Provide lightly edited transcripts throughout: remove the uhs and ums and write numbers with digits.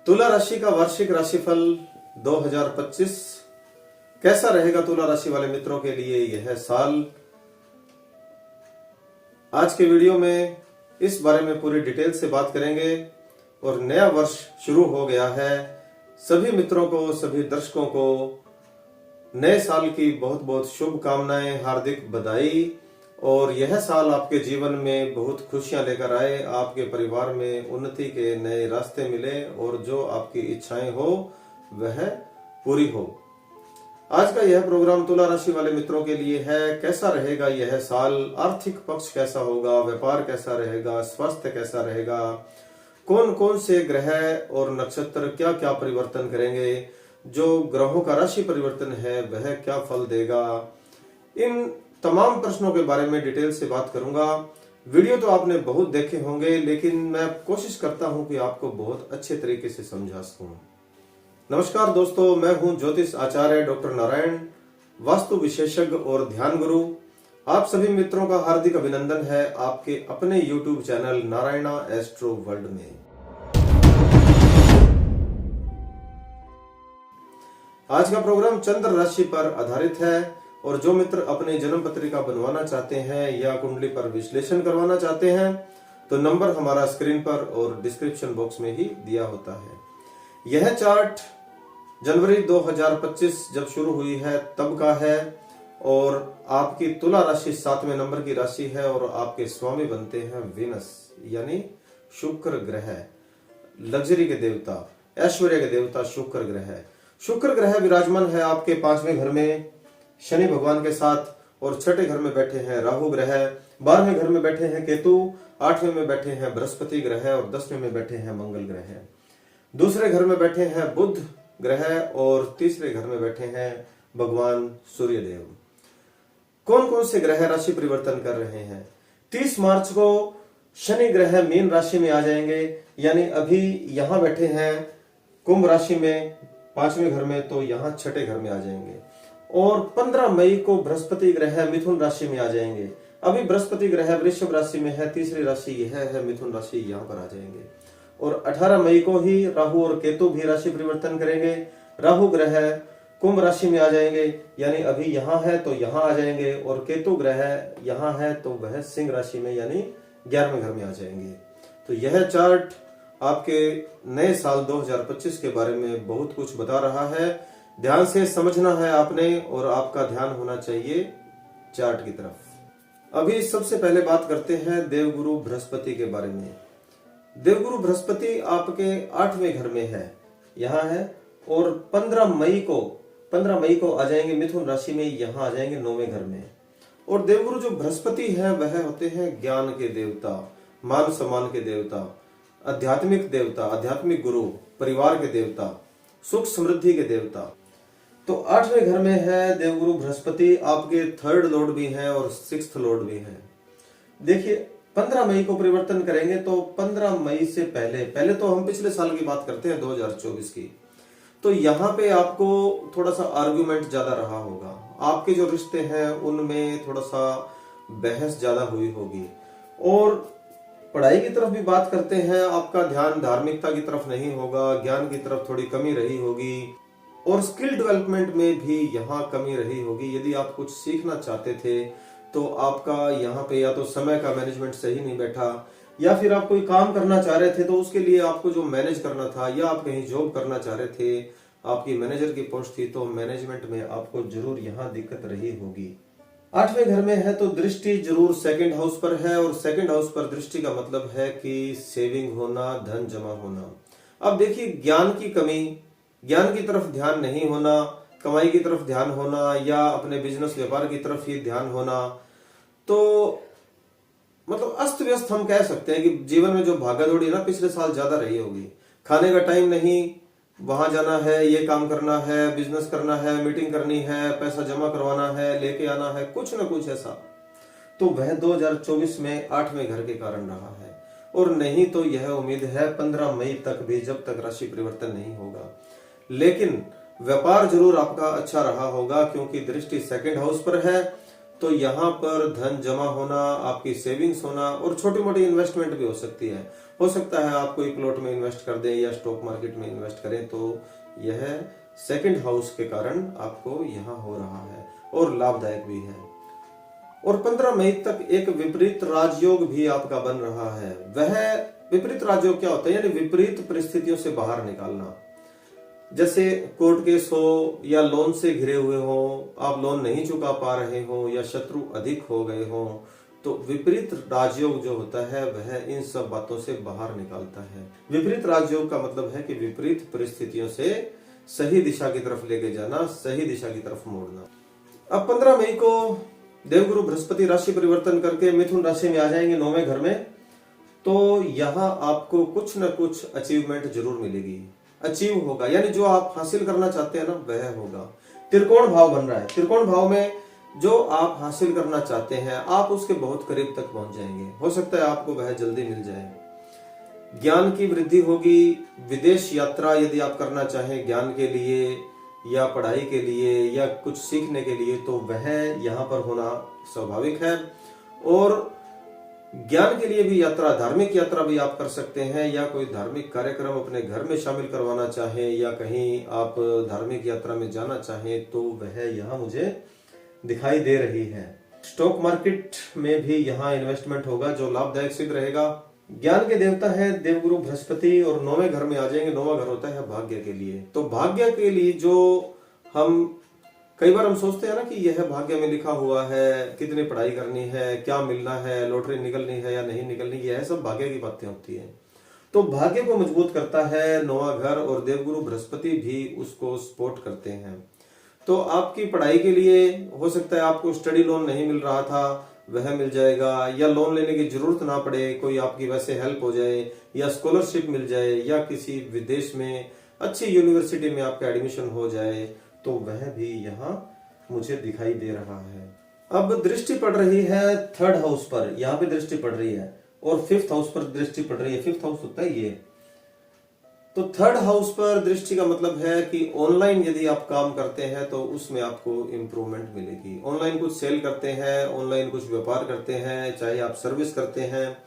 तुला राशि का वार्षिक राशिफल 2025 कैसा रहेगा तुला राशि वाले मित्रों के लिए यह साल। आज के वीडियो में इस बारे में पूरी डिटेल से बात करेंगे। और नया वर्ष शुरू हो गया है। सभी मित्रों को, सभी दर्शकों को नए साल की बहुत बहुत शुभकामनाएं, हार्दिक बधाई। और यह साल आपके जीवन में बहुत खुशियां लेकर आए, आपके परिवार में उन्नति के नए रास्ते मिले और जो आपकी इच्छाएं हो वह पूरी हो। आज का यह प्रोग्राम तुला राशि वाले मित्रों के लिए है। कैसा रहेगा यह साल, आर्थिक पक्ष कैसा होगा, व्यापार कैसा रहेगा, स्वास्थ्य कैसा रहेगा, कौन कौन से ग्रह और नक्षत्र क्या क्या परिवर्तन करेंगे, जो ग्रहों का राशि परिवर्तन है वह क्या फल देगा, इन तमाम प्रश्नों के बारे में डिटेल से बात करूंगा। वीडियो तो आपने बहुत देखे होंगे, लेकिन मैं कोशिश करता हूं कि आपको बहुत अच्छे तरीके से समझा सकूं। नमस्कार दोस्तों, मैं हूं ज्योतिष आचार्य डॉक्टर नारायण, वास्तु विशेषज्ञ और ध्यान गुरु। आप सभी मित्रों का हार्दिक अभिनंदन है आपके अपने YouTube channel Narayana astro world में। आज का प्रोग्राम चंद्र राशि पर आधारित है और जो मित्र अपने जन्म पत्रिका बनवाना चाहते हैं या कुंडली पर विश्लेषण करवाना चाहते हैं तो नंबर हमारा स्क्रीन पर और डिस्क्रिप्शन बॉक्स में ही दिया होता है। यह चार्ट जनवरी 2025 जब शुरू हुई है तब का है और आपकी तुला राशि 7वें नंबर की राशि है और आपके स्वामी बनते हैं वीनस यानी शुक्र ग्रह, लग्जरी के देवता, ऐश्वर्य के देवता शुक्र ग्रह। शुक्र ग्रह विराजमान है आपके 5वें घर में शनि भगवान के साथ और 6ठे घर में बैठे हैं राहु ग्रह, 12वें घर में बैठे हैं केतु, 8वें में बैठे हैं बृहस्पति ग्रह और 10वें में बैठे हैं मंगल ग्रह। दूसरे घर में बैठे हैं बुध ग्रह और तीसरे घर में बैठे हैं भगवान सूर्य देव। कौन कौन से ग्रह राशि परिवर्तन कर रहे हैं? 30 मार्च को शनि ग्रह मीन राशि में आ जाएंगे, यानी अभी यहां बैठे हैं कुंभ राशि में 5वें घर में, तो यहां 6ठे घर में आ जाएंगे। और 15 मई को बृहस्पति ग्रह मिथुन राशि में आ जाएंगे। अभी बृहस्पति ग्रह वृषभ राशि में है, तीसरी राशि यह है मिथुन राशि, यहां पर आ जाएंगे। और 18 मई को ही राहु और केतु भी राशि परिवर्तन करेंगे। राहु ग्रह कुंभ राशि में आ जाएंगे, यानी अभी यहां है तो यहां आ जाएंगे, और केतु ग्रह यहां है तो वह सिंह राशि में यानी 11वें घर में आ जाएंगे। तो यह चार्ट आपके नए साल 2025 के बारे में बहुत कुछ बता रहा है। ध्यान से समझना है आपने और आपका ध्यान होना चाहिए चार्ट की तरफ। अभी सबसे पहले बात करते हैं देवगुरु बृहस्पति के बारे में। देवगुरु बृहस्पति आपके 8वें घर में है, यहाँ है, और 15 मई को आ जाएंगे मिथुन राशि में, यहाँ आ जाएंगे 9वें घर में। और देवगुरु जो बृहस्पति है वह होते हैं ज्ञान के देवता, मान सम्मान के देवता, आध्यात्मिक देवता, आध्यात्मिक गुरु, परिवार के देवता, सुख समृद्धि के देवता। तो 8वें घर में है देवगुरु बृहस्पति, आपके 3rd लॉर्ड भी हैं और 6th लॉर्ड भी हैं। देखिए 15 मई को परिवर्तन करेंगे, तो 15 मई से पहले तो हम पिछले साल की बात करते हैं 2024 की। तो यहाँ पे आपको थोड़ा सा आर्गुमेंट ज्यादा रहा होगा, आपके जो रिश्ते हैं उनमें थोड़ा सा बहस ज्यादा हुई होगी। और पढ़ाई की तरफ भी बात करते हैं, आपका ध्यान धार्मिकता की तरफ नहीं होगा, ज्ञान की तरफ थोड़ी कमी रही होगी, और स्किल डेवलपमेंट में भी यहाँ कमी रही होगी। यदि आप कुछ सीखना चाहते थे तो आपका यहाँ पे या तो समय का मैनेजमेंट सही नहीं बैठा, या फिर आप कोई काम करना चाह रहे थे तो उसके लिए आपको जो मैनेज करना था, या आप कहीं जॉब करना चाह रहे थे, आपकी मैनेजर की पोस्ट थी, तो मैनेजमेंट में आपको जरूर यहाँ दिक्कत रही होगी। 8वें घर में है तो दृष्टि जरूर 2nd हाउस पर है, और 2nd हाउस पर दृष्टि का मतलब है कि सेविंग होना, धन जमा होना। अब देखिए ज्ञान की कमी, ज्ञान की तरफ ध्यान नहीं होना, कमाई की तरफ ध्यान होना, या अपने बिजनेस व्यापार की तरफ ही ध्यान होना, तो मतलब अस्त व्यस्त हम कह सकते हैं कि जीवन में जो भागादौड़ी ना पिछले साल ज्यादा रही होगी। खाने का टाइम नहीं, वहां जाना है, ये काम करना है, बिजनेस करना है, मीटिंग करनी है, पैसा जमा करवाना है, लेके आना है, कुछ ना कुछ ऐसा। तो वह 2024 में 8वें घर के कारण रहा है। और नहीं तो यह उम्मीद है 15 मई तक भी, जब तक राशि परिवर्तन नहीं होगा। लेकिन व्यापार जरूर आपका अच्छा रहा होगा, क्योंकि दृष्टि 2nd हाउस पर है तो यहाँ पर धन जमा होना, आपकी सेविंग्स होना और छोटी मोटी इन्वेस्टमेंट भी हो सकती है। हो सकता है आप कोई प्लॉट में इन्वेस्ट कर दें या स्टॉक मार्केट में इन्वेस्ट करें, तो यह सेकंड हाउस के कारण आपको यहाँ हो रहा है और लाभदायक भी है। और 15 मई तक एक विपरीत राजयोग भी आपका बन रहा है। वह विपरीत राजयोग क्या होता है? यानी विपरीत परिस्थितियों से बाहर निकालना। जैसे कोर्ट केस हो या लोन से घिरे हुए हो, आप लोन नहीं चुका पा रहे हो या शत्रु अधिक हो गए हो, तो विपरीत राजयोग जो होता है वह इन सब बातों से बाहर निकालता है। विपरीत राजयोग का मतलब है कि विपरीत परिस्थितियों से सही दिशा की तरफ लेके जाना, सही दिशा की तरफ मोड़ना। अब 15 मई को देवगुरु बृहस्पति राशि परिवर्तन करके मिथुन राशि में आ जाएंगे 9वें घर में, तो यहाँ आपको कुछ न कुछ अचीवमेंट जरूर मिलेगी, अचीव होगा, यानी जो आप हासिल करना चाहते हैं ना वह होगा। त्रिकोण भाव बन रहा है, त्रिकोण भाव में जो आप हासिल करना चाहते हैं आप उसके बहुत करीब तक पहुंच जाएंगे। हो सकता है आपको वह जल्दी मिल जाए। ज्ञान की वृद्धि होगी। विदेश यात्रा यदि आप करना चाहें ज्ञान के लिए या पढ़ाई के लिए या कुछ सीखने के लिए, तो वह यहाँ पर होना स्वाभाविक है। और ज्ञान के लिए भी यात्रा, धार्मिक यात्रा भी आप कर सकते हैं, या कोई धार्मिक कार्यक्रम अपने घर में शामिल करवाना चाहें या कहीं आप धार्मिक यात्रा में जाना चाहें, तो वह यहाँ मुझे दिखाई दे रही है। स्टॉक मार्केट में भी यहाँ इन्वेस्टमेंट होगा जो लाभदायक सिद्ध रहेगा। ज्ञान के देवता है देवगुरु बृहस्पति और 9वें घर में आ जाएंगे। 9वां घर होता है भाग्य के लिए। तो भाग्य के लिए जो हम कई बार हम सोचते हैं ना कि यह भाग्य में लिखा हुआ है, कितनी पढ़ाई करनी है, क्या मिलना है, लॉटरी निकलनी है या नहीं निकलनी, यह सब भाग्य की बातें होती है। तो भाग्य को मजबूत करता है 9वां घर और देवगुरु बृहस्पति भी उसको सपोर्ट करते हैं। तो आपकी पढ़ाई के लिए हो सकता है आपको स्टडी लोन नहीं मिल रहा था, वह मिल जाएगा, या लोन लेने की जरूरत ना पड़े, कोई आपकी वैसे हेल्प हो जाए, या स्कॉलरशिप मिल जाए, या किसी विदेश में अच्छी यूनिवर्सिटी में आपका एडमिशन हो जाए, तो वह भी यहाँ मुझे दिखाई दे रहा है। अब दृष्टि पड़ रही है 3rd हाउस पर, यहाँ पे दृष्टि पड़ रही है, और 5th हाउस पर दृष्टि पड़ रही है। 5th हाउस होता है ये। तो 3rd हाउस पर दृष्टि का मतलब है कि ऑनलाइन यदि आप काम करते हैं तो उसमें आपको इंप्रूवमेंट मिलेगी। ऑनलाइन कुछ सेल करते हैं, ऑनलाइन कुछ व्यापार करते हैं, चाहे आप सर्विस करते हैं,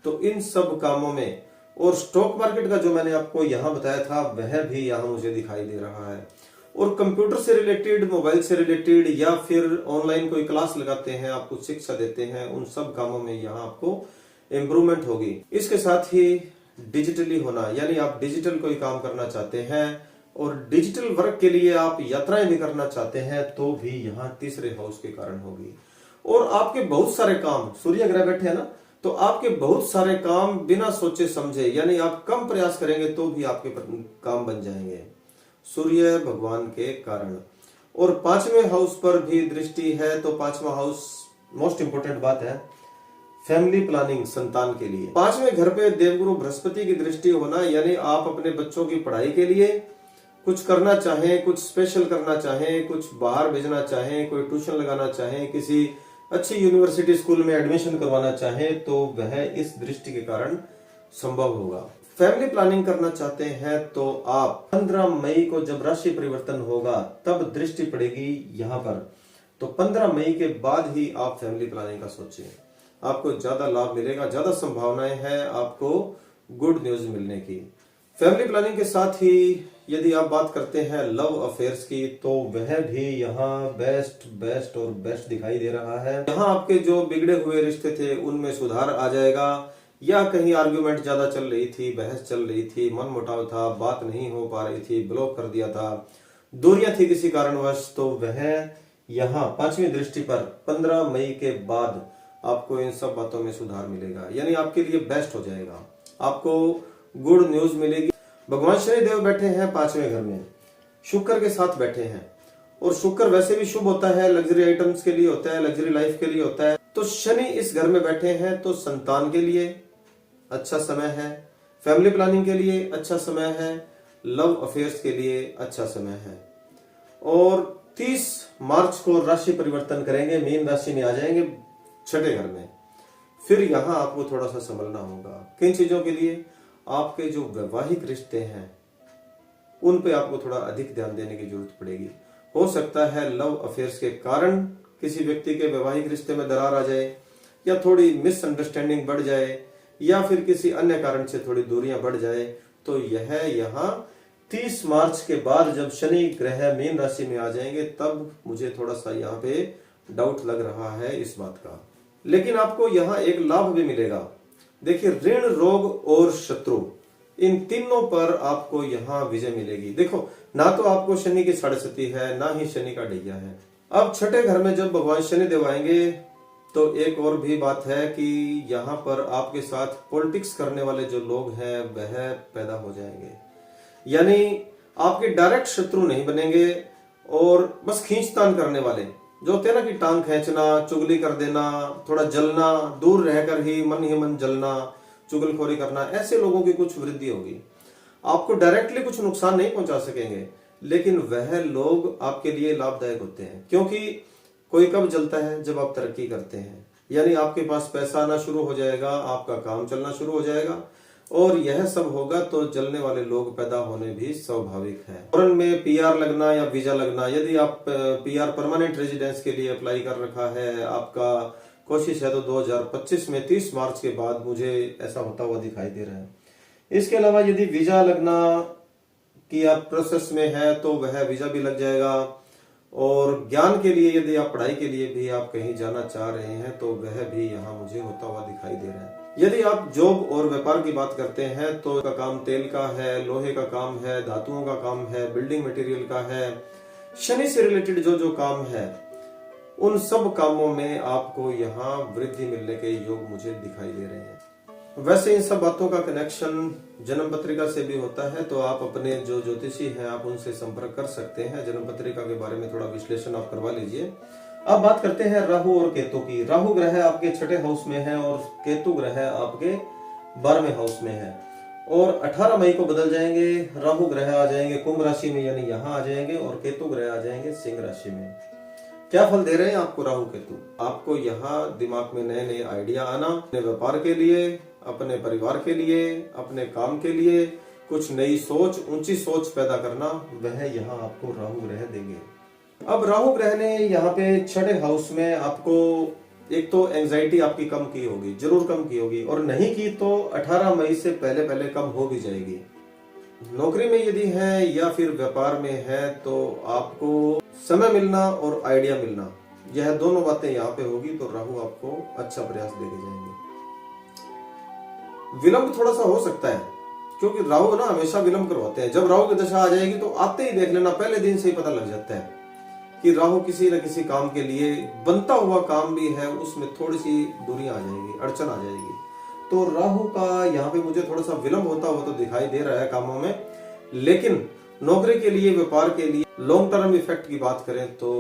तो इन सब कामों में, और स्टॉक मार्केट का जो मैंने आपको यहाँ बताया था वह भी यहाँ मुझे दिखाई दे रहा है। और कंप्यूटर से रिलेटेड, मोबाइल से रिलेटेड, या फिर ऑनलाइन कोई क्लास लगाते हैं, आप कुछ शिक्षा देते हैं, उन सब कामों में यहाँ आपको इम्प्रूवमेंट होगी। इसके साथ ही डिजिटली होना, यानी आप डिजिटल कोई काम करना चाहते हैं और डिजिटल वर्क के लिए आप यात्राएं भी करना चाहते हैं, तो भी यहाँ 3रे हाउस के कारण होगी। और आपके बहुत सारे काम, सूर्य ग्रह बैठे हैं ना, तो आपके बहुत सारे काम बिना सोचे समझे, यानी आप कम प्रयास करेंगे तो भी आपके काम बन जाएंगे सूर्य भगवान के कारण। और 5वें हाउस पर भी दृष्टि है, तो 5वां हाउस मोस्ट इंपोर्टेंट बात है, फैमिली प्लानिंग, संतान के लिए। 5वें घर पे देवगुरु बृहस्पति की दृष्टि होना, यानी आप अपने बच्चों की पढ़ाई के लिए कुछ करना चाहें, कुछ स्पेशल करना चाहें, कुछ बाहर भेजना चाहें, कोई ट्यूशन लगाना चाहें, किसी अच्छी यूनिवर्सिटी स्कूल में एडमिशन करवाना चाहें, तो वह इस दृष्टि के कारण संभव होगा। फैमिली प्लानिंग करना चाहते हैं तो आप 15 मई को जब राशि परिवर्तन होगा तब दृष्टि पड़ेगी यहाँ पर, तो 15 मई के बाद ही आप फैमिली प्लानिंग का सोचें, आपको ज्यादा लाभ मिलेगा, ज्यादा संभावनाएं हैं आपको गुड न्यूज मिलने की। फैमिली प्लानिंग के साथ ही यदि आप बात करते हैं लव अफेयर्स की, तो वह भी यहाँ बेस्ट और बेस्ट दिखाई दे रहा है। यहाँ आपके जो बिगड़े हुए रिश्ते थे उनमें सुधार आ जाएगा, या कहीं आर्ग्यूमेंट ज्यादा चल रही थी, बहस चल रही थी, मन मुटाव था, बात नहीं हो पा रही थी, ब्लॉक कर दिया था, दूरियां थी किसी कारणवश, तो वह यहाँ 5वीं दृष्टि पर 15 मई के बाद आपको इन सब बातों में सुधार मिलेगा, यानी आपके लिए बेस्ट हो जाएगा, आपको गुड न्यूज मिलेगी। भगवान शनि देव बैठे हैं 5वें घर में, शुक्र के साथ बैठे हैं, और शुक्र वैसे भी शुभ होता है, लग्जरी आइटम्स के लिए होता है, लग्जरी लाइफ के लिए होता है। तो शनि इस घर में बैठे हैं, तो संतान के लिए अच्छा समय है, फैमिली प्लानिंग के लिए अच्छा समय है, लव अफेयर्स के लिए अच्छा समय है। और 30 मार्च को राशि परिवर्तन करेंगे, मीन राशि में आ जाएंगे 6ठे घर में। फिर यहाँ आपको थोड़ा सा संभलना होगा किन चीजों के लिए, आपके जो वैवाहिक रिश्ते हैं उन पे आपको थोड़ा अधिक ध्यान देने की जरूरत पड़ेगी। हो सकता है लव अफेयर्स के कारण किसी व्यक्ति के वैवाहिक रिश्ते में दरार आ जाए, या थोड़ी मिसअंडरस्टैंडिंग बढ़ जाए, या फिर किसी अन्य कारण से थोड़ी दूरियां बढ़ जाए, तो यह यहाँ 30 मार्च के बाद जब शनि ग्रह मीन राशि में आ जाएंगे तब मुझे थोड़ा सा यहाँ पे डाउट लग रहा है इस बात का। लेकिन आपको यहाँ एक लाभ भी मिलेगा। देखिए, ऋण, रोग और शत्रु, इन तीनों पर आपको यहाँ विजय मिलेगी। देखो, ना तो आपको शनि की साढ़ेसती है, ना ही शनि का ढैया है। अब छठे घर में जब भगवान शनिदेव आएंगे तो एक और भी बात है कि यहाँ पर आपके साथ पॉलिटिक्स करने वाले जो लोग हैं वह पैदा हो जाएंगे। यानी आपके डायरेक्ट शत्रु नहीं बनेंगे, और बस खींचतान करने वाले जो होते हैं ना, कि टांग खींचना, चुगली कर देना, थोड़ा जलना, दूर रहकर ही मन जलना, चुगलखोरी करना, ऐसे लोगों की कुछ वृद्धि होगी। आपको डायरेक्टली कुछ नुकसान नहीं पहुंचा सकेंगे, लेकिन वह लोग आपके लिए लाभदायक होते हैं। क्योंकि कोई कब जलता है? जब आप तरक्की करते हैं, यानी आपके पास पैसा आना शुरू हो जाएगा, आपका काम चलना शुरू हो जाएगा, और यह सब होगा तो जलने वाले लोग पैदा होने भी स्वाभाविक है। फॉरेन में पीआर लगना या वीजा लगना, यदि आप पीआर परमानेंट रेजिडेंस के लिए अप्लाई कर रखा है, आपका कोशिश है, तो 2025 में 30 मार्च के बाद मुझे ऐसा होता हुआ दिखाई दे रहा है। इसके अलावा यदि वीजा लगना की आप प्रोसेस में है तो वह वीजा भी लग जाएगा। और ज्ञान के लिए, यदि आप पढ़ाई के लिए भी आप कहीं जाना चाह रहे हैं तो वह भी यहाँ मुझे होता हुआ दिखाई दे रहा है। यदि आप जॉब और व्यापार की बात करते हैं तो का काम तेल का है, लोहे का काम है, धातुओं का काम है, बिल्डिंग मटेरियल का है, शनि से रिलेटेड जो काम है, उन सब कामों में आपको यहाँ वृद्धि मिलने के योग मुझे दिखाई दे रहे हैं। वैसे इन सब बातों का कनेक्शन जन्म पत्रिका से भी होता है, तो आप अपने जो ज्योतिषी हैं आप उनसे संपर्क कर सकते हैं। जन्म पत्रिका के बारे में थोड़ा विश्लेषण आप करवा लीजिए। अब बात करते हैं राहु और केतु की। राहु ग्रह आपके छठे हाउस में है और केतु ग्रह आपके 12वें हाउस में है, और 18 मई को बदल जाएंगे। राहु ग्रह आ जाएंगे कुंभ राशि में, यानी यहाँ आ जाएंगे, और केतु ग्रह आ जाएंगे सिंह राशि में। क्या फल दे रहे हैं आपको राहु केतु? आपको यहाँ दिमाग में नए नए आइडिया आना, अपने व्यापार के लिए, अपने परिवार के लिए, अपने काम के लिए कुछ नई सोच, ऊंची सोच पैदा करना, वह यहाँ आपको राहु ग्रह देंगे। अब राहु ग्रह ने यहाँ पे छठे हाउस में आपको एक तो एंजाइटी आपकी कम की होगी, जरूर कम की होगी, और नहीं की तो 18 मई से पहले कम हो भी जाएगी। नौकरी में यदि है या फिर व्यापार में है तो आपको समय मिलना और आइडिया मिलना, यह दोनों बातें यहाँ पे होगी, तो राहु आपको अच्छा प्रयास देके जाएंगे। विलंब थोड़ा सा हो सकता है, क्योंकि राहु ना हमेशा विलंब करवाते हैं। जब राहु की दशा आ जाएगी तो आते ही देख लेना, पहले दिन से ही पता लग जाता है कि राहु किसी न किसी काम के लिए, बनता हुआ काम भी है, उसमें थोड़ी सी दूरी आ जाएगी, अड़चन आ जाएगी। तो राहु का यहाँ पे मुझे थोड़ा सा विलंब होता हुआ तो दिखाई दे रहा है कामों में। लेकिन नौकरी के लिए, व्यापार के लिए, लॉन्ग टर्म इफेक्ट की बात करें तो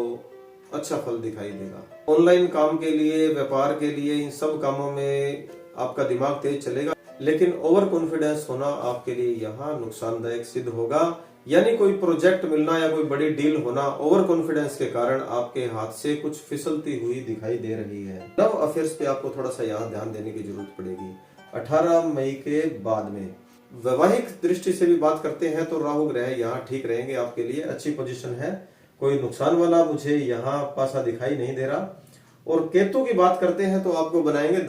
अच्छा फल दिखाई देगा। ऑनलाइन काम के लिए, व्यापार के लिए, इन सब कामों में आपका दिमाग तेज चलेगा, लेकिन ओवर कॉन्फिडेंस होना आपके लिए यहाँ नुकसानदायक सिद्ध होगा। यानी कोई प्रोजेक्ट मिलना या कोई बड़ी डील होना ओवर कॉन्फिडेंस के कारण आपके हाथ से कुछ फिसलती हुई दिखाई दे रही है। लव अफेयर्स पे आपको थोड़ा सा यहाँ ध्यान देने की जरूरत पड़ेगी 18 मई के बाद में। वैवाहिक दृष्टि से भी बात करते हैं तो राहु ग्रह यहाँ ठीक रहेंगे, आपके लिए अच्छी पोजीशन है, कोई नुकसान वाला मुझे यहाँ पासा दिखाई नहीं दे रहा। और केतु की बात करते हैं तो आपको बनाएंगे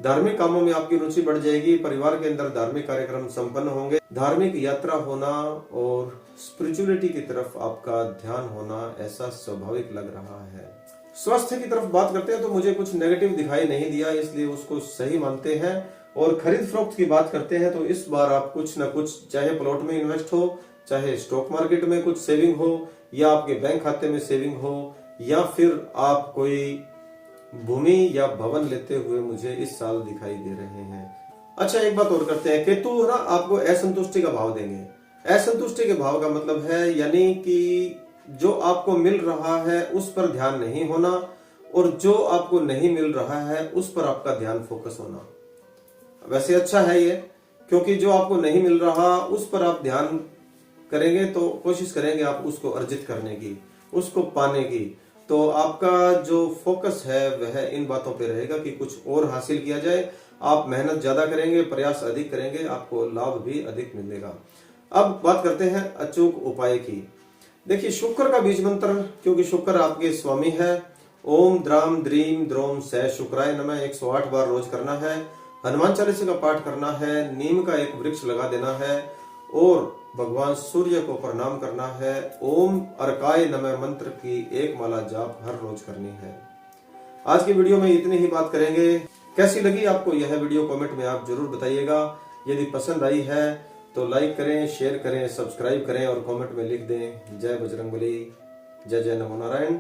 धार्मिक कामों में आपकी रुचि बढ़ जाएगी, परिवार के अंदर धार्मिक कार्यक्रम संपन्न होंगे, धार्मिक यात्रा होना और स्पिरिचुअलिटी की तरफ आपका ध्यान होना ऐसा स्वाभाविक लग रहा है। स्वास्थ्य की तरफ बात करते हैं तो मुझे कुछ नेगेटिव दिखाई नहीं दिया, इसलिए उसको सही मानते हैं। और खरीद फरोख्त की बात करते हैं तो इस बार आप कुछ न कुछ, चाहे प्लॉट में इन्वेस्ट हो, चाहे स्टॉक मार्केट में कुछ सेविंग हो, या आपके बैंक खाते में सेविंग हो, या फिर आप कोई भूमि या भवन लेते हुए मुझे इस साल दिखाई दे रहे हैं। अच्छा, एक बात और करते हैं। केतु ना आपको असंतुष्टि का भाव देंगे। असंतुष्टि के भाव का मतलब है यानी कि जो आपको मिल रहा है उस पर ध्यान नहीं होना, और जो आपको नहीं मिल रहा है उस पर आपका ध्यान फोकस होना। वैसे अच्छा है ये, क्योंकि जो आपको नहीं मिल रहा उस पर आप ध्यान करेंगे तो कोशिश करेंगे आप उसको अर्जित करने की, उसको पाने की। तो आपका जो फोकस है वह इन बातों पे रहेगा कि कुछ और हासिल किया जाए। आप मेहनत ज्यादा करेंगे, प्रयास अधिक करेंगे, आपको लाभ भी अधिक मिलेगा। अब बात करते हैं अचूक उपाय की। देखिए शुक्र का बीज मंत्र, क्योंकि शुक्र आपके स्वामी है, ओम द्राम द्रीम द्रोम सह शुक्राय नमः 108 बार रोज करना है। हनुमान चालीसा का पाठ करना है, नीम का एक वृक्ष लगा देना है और भगवान सूर्य को प्रणाम करना है। ओम अर्काय नमः मंत्र की एक माला जाप हर रोज करनी है। आज की वीडियो में इतनी ही बात करेंगे। कैसी लगी आपको यह वीडियो कमेंट में आप जरूर बताइएगा। यदि पसंद आई है तो लाइक करें, शेयर करें, सब्सक्राइब करें और कमेंट में लिख दें जय बजरंगबली, जय जय नमो नारायण।